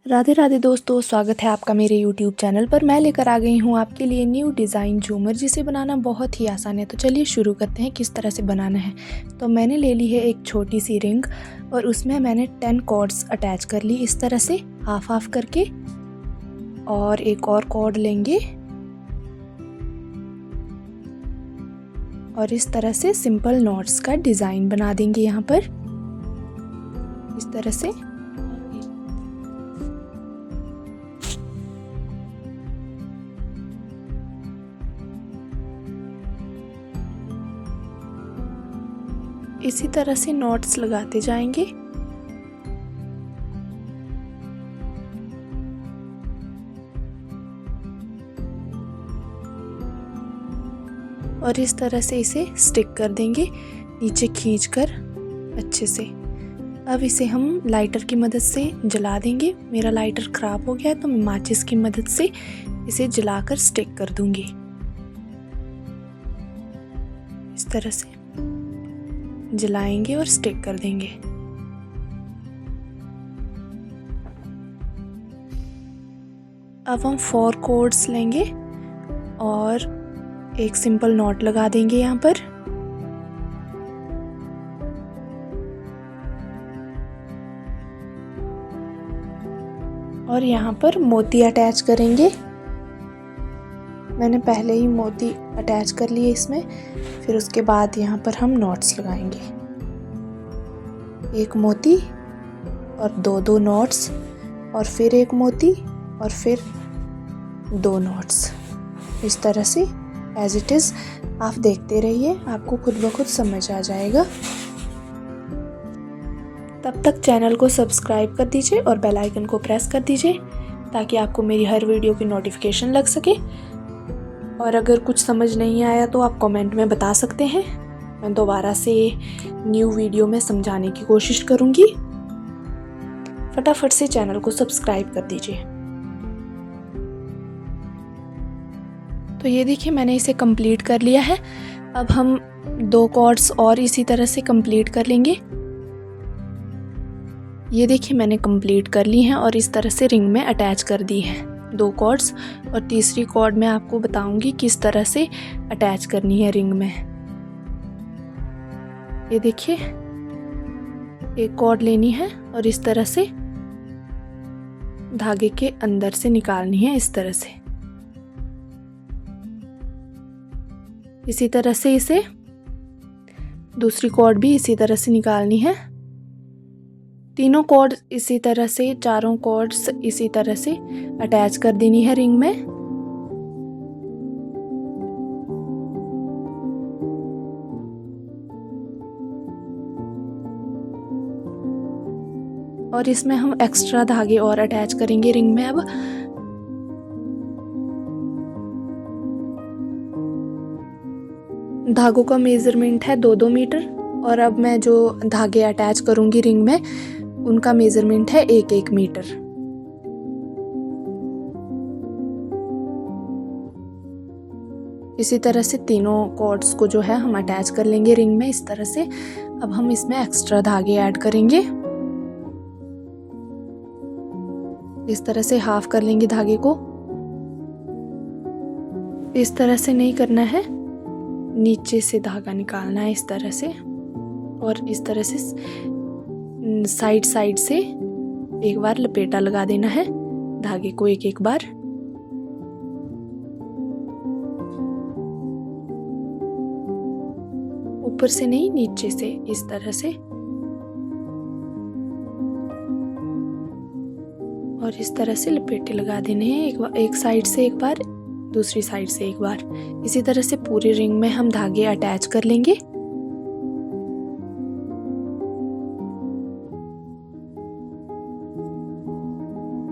राधे राधे दोस्तों, स्वागत है आपका मेरे YouTube चैनल पर। मैं लेकर आ गई हूँ आपके लिए न्यू डिज़ाइन झूमर, जिसे बनाना बहुत ही आसान है। तो चलिए शुरू करते हैं किस तरह से बनाना है। तो मैंने ले ली है एक छोटी सी रिंग और उसमें मैंने 10 कॉर्ड्स अटैच कर ली इस तरह से हाफ हाफ करके, और एक और कॉर्ड लेंगे और इस तरह से सिंपल नॉट्स का डिज़ाइन बना देंगे यहाँ पर इस तरह से। इसी तरह से नॉट्स लगाते जाएंगे। और इस तरह से इसे स्टिक कर देंगे नीचे खींचकर अच्छे से। अब इसे हम लाइटर की मदद से जला देंगे। मेरा लाइटर ख़राब हो गया है तो मैं माचिस की मदद से इसे जलाकर स्टिक कर दूंगी इस तरह से। जलाएंगे और स्टिक कर देंगे। अब हम 4 कॉर्ड्स लेंगे और एक सिंपल नॉट लगा देंगे यहाँ पर। और यहाँ पर मोती अटैच करेंगे। मैंने पहले ही मोती अटैच कर लिए इसमें, फिर उसके बाद यहाँ पर हम नॉट्स लगाएंगे। एक मोती और दो नॉट्स, और फिर एक मोती और फिर 2 नॉट्स इस तरह से एज इट इज़। आप देखते रहिए, आपको खुद ब खुद समझ आ जाएगा। तब तक चैनल को सब्सक्राइब कर दीजिए और बेल आइकन को प्रेस कर दीजिए ताकि आपको मेरी हर वीडियो की नोटिफिकेशन लग सके। और अगर कुछ समझ नहीं आया तो आप कमेंट में बता सकते हैं, मैं दोबारा से न्यू वीडियो में समझाने की कोशिश करूँगी। फटाफट से चैनल को सब्सक्राइब कर दीजिए। तो ये देखिए, मैंने इसे कंप्लीट कर लिया है। अब हम 2 कॉर्ड्स और इसी तरह से कंप्लीट कर लेंगे। ये देखिए, मैंने कंप्लीट कर ली हैं और इस तरह से रिंग में अटैच कर दी है 2 कॉर्ड्स। और तीसरी कॉर्ड मैं आपको बताऊंगी किस तरह से अटैच करनी है रिंग में। ये देखिए, एक कॉर्ड लेनी है और इस तरह से धागे के अंदर से निकालनी है इस तरह से। इसी तरह से इसे दूसरी कॉर्ड भी इसी तरह से निकालनी है। तीनों कॉर्ड इसी तरह से, चारों कॉर्ड्स इसी तरह से अटैच कर देनी है रिंग में। और इसमें हम एक्स्ट्रा धागे और अटैच करेंगे रिंग में। अब धागों का मेजरमेंट है 2-2 मीटर, और अब मैं जो धागे अटैच करूंगी रिंग में उनका मेजरमेंट है 1-1 मीटर। इसी तरह से तीनों कॉर्ड्स को जो है हम अटैच कर लेंगे रिंग में इस तरह से। अब हम इसमें एक्स्ट्रा धागे ऐड करेंगे। इस तरह से हाफ कर लेंगे धागे को। इस तरह से नहीं करना है, नीचे से धागा निकालना है इस तरह से। और इस तरह से साइड से एक बार लपेटा लगा देना है धागे को एक बार। ऊपर से नहीं, नीचे से इस तरह से। और इस तरह से लपेटे लगा देने हैं, एक साइड से एक बार, दूसरी साइड से एक बार। इसी तरह से पूरी रिंग में हम धागे अटैच कर लेंगे।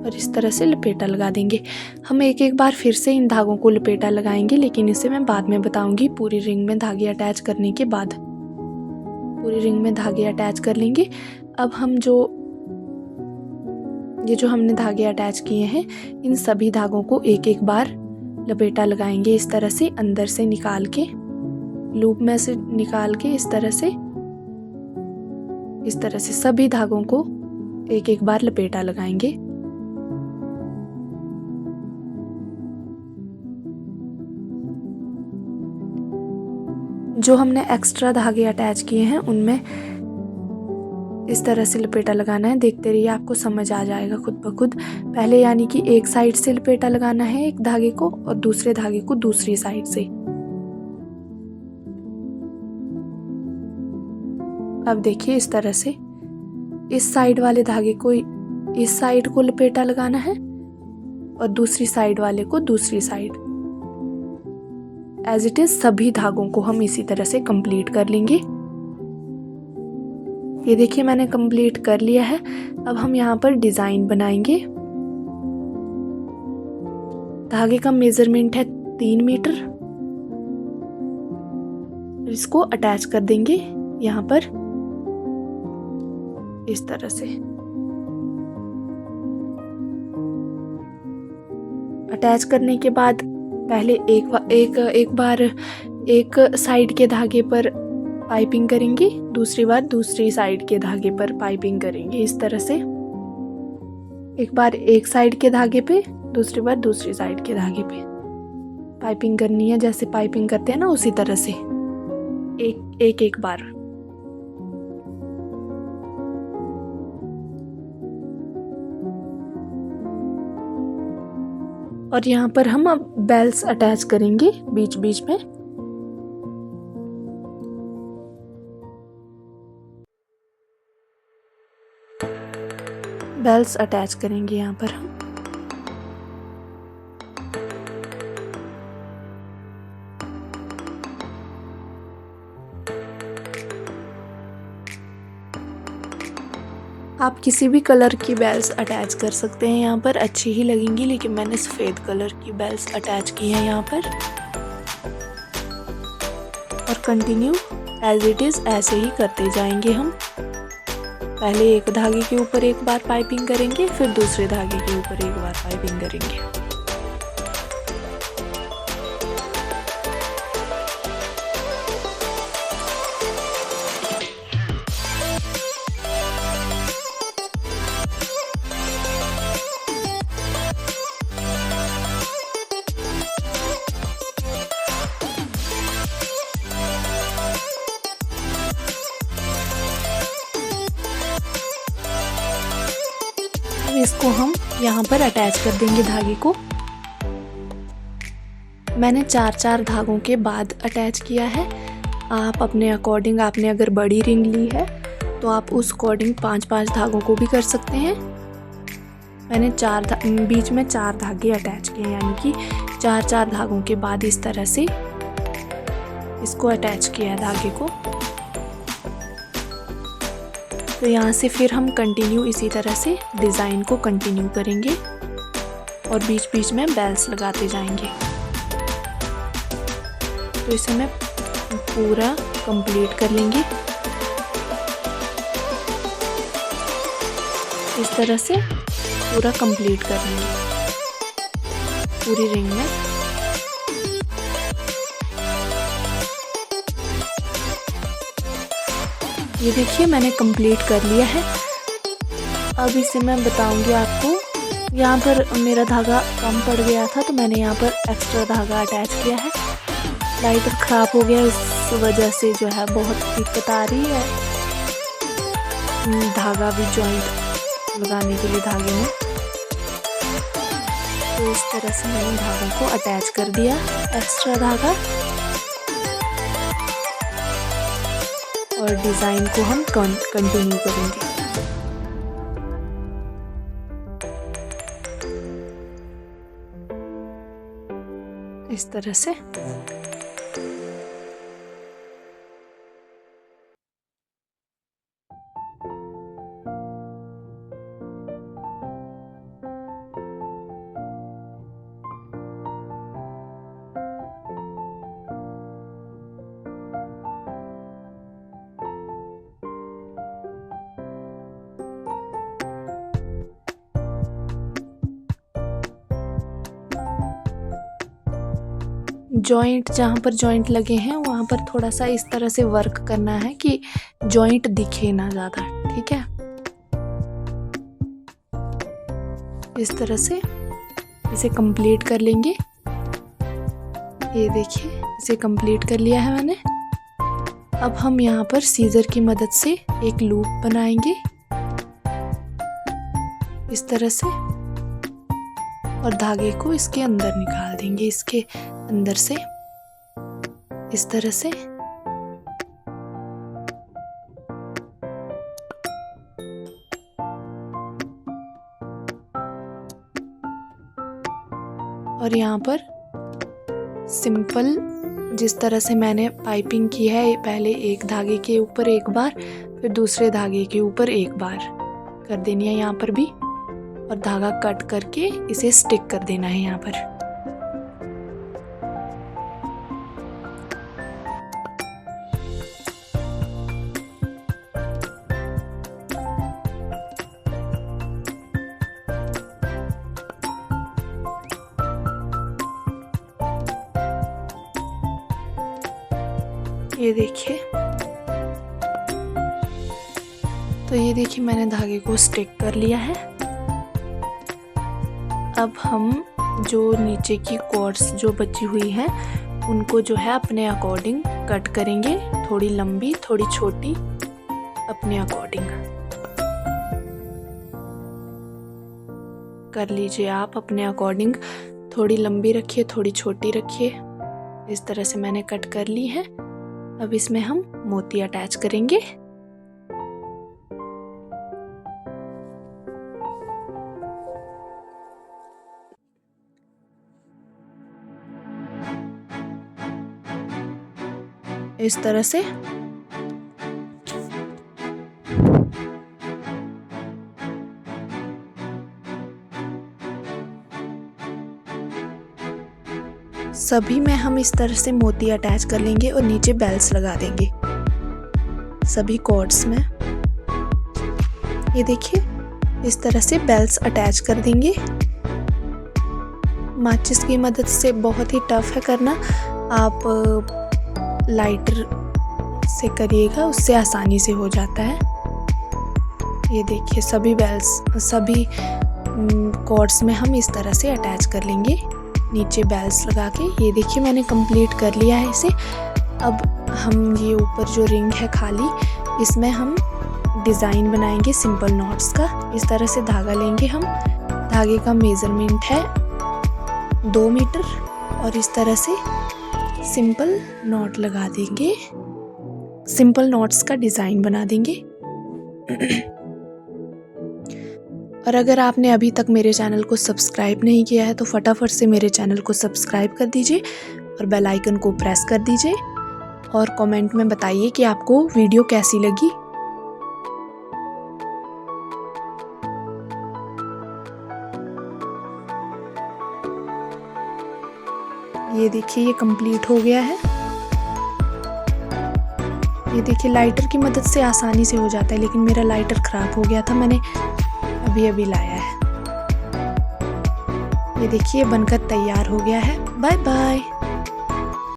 और इस तरह से लपेटा लगा देंगे। हम एक बार फिर से इन धागों को लपेटा लगाएंगे, लेकिन इसे मैं बाद में बताऊंगी। पूरी रिंग में धागे अटैच करने के बाद पूरी रिंग में धागे अटैच कर लेंगे। अब हम ये जो हमने धागे अटैच किए हैं, इन सभी धागों को एक बार लपेटा लगाएंगे इस तरह से, अंदर से निकाल के, लूप में से निकाल के इस तरह से सभी धागों को एक बार लपेटा लगाएंगे। जो हमने एक्स्ट्रा धागे अटैच किए हैं उनमें इस तरह से लपेटा लगाना है। देखते रहिए, आपको समझ आ जाएगा खुद ब खुद। पहले यानी कि एक साइड से लपेटा लगाना है एक धागे को और दूसरे धागे को दूसरी साइड से। अब देखिए इस तरह से इस साइड वाले धागे को इस साइड को लपेटा लगाना है और दूसरी साइड वाले को दूसरी साइड। एज इट इज सभी धागों को हम इसी तरह से कंप्लीट कर लेंगे। ये देखिए मैंने कंप्लीट कर लिया है। अब हम यहाँ पर डिजाइन बनाएंगे। धागे का मेजरमेंट है 3 मीटर। इसको अटैच कर देंगे यहाँ पर इस तरह से। अटैच करने के बाद पहले एक बार एक साइड के धागे पर पाइपिंग करेंगे, दूसरी बार दूसरी साइड के धागे पर पाइपिंग करेंगे। इस तरह से एक बार एक साइड के धागे पे, दूसरी बार दूसरी साइड के धागे पे पाइपिंग करनी है। जैसे पाइपिंग करते हैं ना उसी तरह से एक बार। और यहाँ पर हम अब बेल्स अटैच करेंगे बीच बीच में। बेल्स अटैच करेंगे यहाँ पर हम। आप किसी भी कलर की बेल्स अटैच कर सकते हैं, यहाँ पर अच्छी ही लगेंगी, लेकिन मैंने सफ़ेद कलर की बेल्स अटैच की हैं यहाँ पर। और कंटिन्यू एज इट इज़ ऐसे ही करते जाएंगे हम। पहले एक धागे के ऊपर एक बार पाइपिंग करेंगे, फिर दूसरे धागे के ऊपर एक बार पाइपिंग करेंगे। इसको हम यहाँ पर अटैच कर देंगे धागे को। मैंने 4 धागों के बाद अटैच किया है। आप अपने अकॉर्डिंग, आपने अगर बड़ी रिंग ली है तो आप उस अकॉर्डिंग 5 धागों को भी कर सकते हैं। मैंने बीच में 4 धागे अटैच किए, यानी कि 4 धागों के बाद इस तरह से इसको अटैच किया है धागे को। तो यहाँ से फिर हम कंटिन्यू इसी तरह से डिज़ाइन को कंटिन्यू करेंगे और बीच बीच में बेल्स लगाते जाएंगे। तो इसे मैं पूरा कंप्लीट कर लेंगे इस तरह से, पूरा कंप्लीट कर लेंगे पूरी रिंग में। ये देखिए मैंने कंप्लीट कर लिया है। अब इसे मैं बताऊंगी आपको। यहाँ पर मेरा धागा कम पड़ गया था तो मैंने यहाँ पर एक्स्ट्रा धागा अटैच किया है। लाइटर ख़राब हो गया, इस वजह से जो है बहुत दिक्कत आ रही है धागा भी जॉइंट लगाने के लिए धागे में। तो इस तरह से मैंने धागे को अटैच कर दिया, एक्स्ट्रा धागा। और डिज़ाइन को हम कंटिन्यू करेंगे। इस तरह से। जॉइंट, जहाँ पर जॉइंट लगे हैं वहाँ पर थोड़ा सा इस तरह से वर्क करना है कि जॉइंट दिखे ना ज़्यादा, ठीक है। इस तरह से इसे कंप्लीट कर लेंगे। ये देखिए इसे कंप्लीट कर लिया है मैंने। अब हम यहाँ पर सीजर की मदद से एक लूप बनाएंगे इस तरह से, और धागे को इसके अंदर निकाल देंगे, इसके अंदर से इस तरह से। और यहाँ पर सिंपल जिस तरह से मैंने पाइपिंग की है, पहले एक धागे के ऊपर एक बार, फिर दूसरे धागे के ऊपर एक बार कर देनी है यहाँ पर भी, और धागा कट करके इसे स्टिक कर देना है यहाँ पर। ये देखिए, तो ये देखिए मैंने धागे को स्टिक कर लिया है। अब हम जो नीचे की कॉर्ड्स जो बची हुई हैं उनको जो है अपने अकॉर्डिंग कट करेंगे, थोड़ी लंबी थोड़ी छोटी अपने अकॉर्डिंग कर लीजिए आप अपने अकॉर्डिंग। थोड़ी लंबी रखिए, थोड़ी छोटी रखिए। इस तरह से मैंने कट कर ली है। अब इसमें हम मोती अटैच करेंगे। इस तरह से सभी में हम इस तरह से मोती अटैच कर लेंगे और नीचे बेल्स लगा देंगे सभी कॉर्ड्स में। ये देखिए इस तरह से बेल्स अटैच कर देंगे माचिस की मदद से। बहुत ही टफ है करना, आप लाइटर से करिएगा, उससे आसानी से हो जाता है। ये देखिए सभी बेल्स सभी कॉर्ड्स में हम इस तरह से अटैच कर लेंगे नीचे बेल्स लगा के। ये देखिए मैंने कंप्लीट कर लिया है इसे। अब हम ये ऊपर जो रिंग है खाली, इसमें हम डिज़ाइन बनाएंगे सिंपल नॉट्स का। इस तरह से धागा लेंगे हम, धागे का मेज़रमेंट है 2 मीटर, और इस तरह से सिंपल नॉट लगा देंगे, सिंपल नॉट्स का डिज़ाइन बना देंगे। और अगर आपने अभी तक मेरे चैनल को सब्सक्राइब नहीं किया है तो फटाफट से मेरे चैनल को सब्सक्राइब कर दीजिए और बेल आइकन को प्रेस कर दीजिए, और कमेंट में बताइए कि आपको वीडियो कैसी लगी। ये देखिए ये कंप्लीट हो गया है। ये देखिए लाइटर की मदद से आसानी से हो जाता है, लेकिन मेरा लाइटर ख़राब हो गया था, मैंने अभी लाया है। ये देखिए बनकर तैयार हो गया है। Bye bye.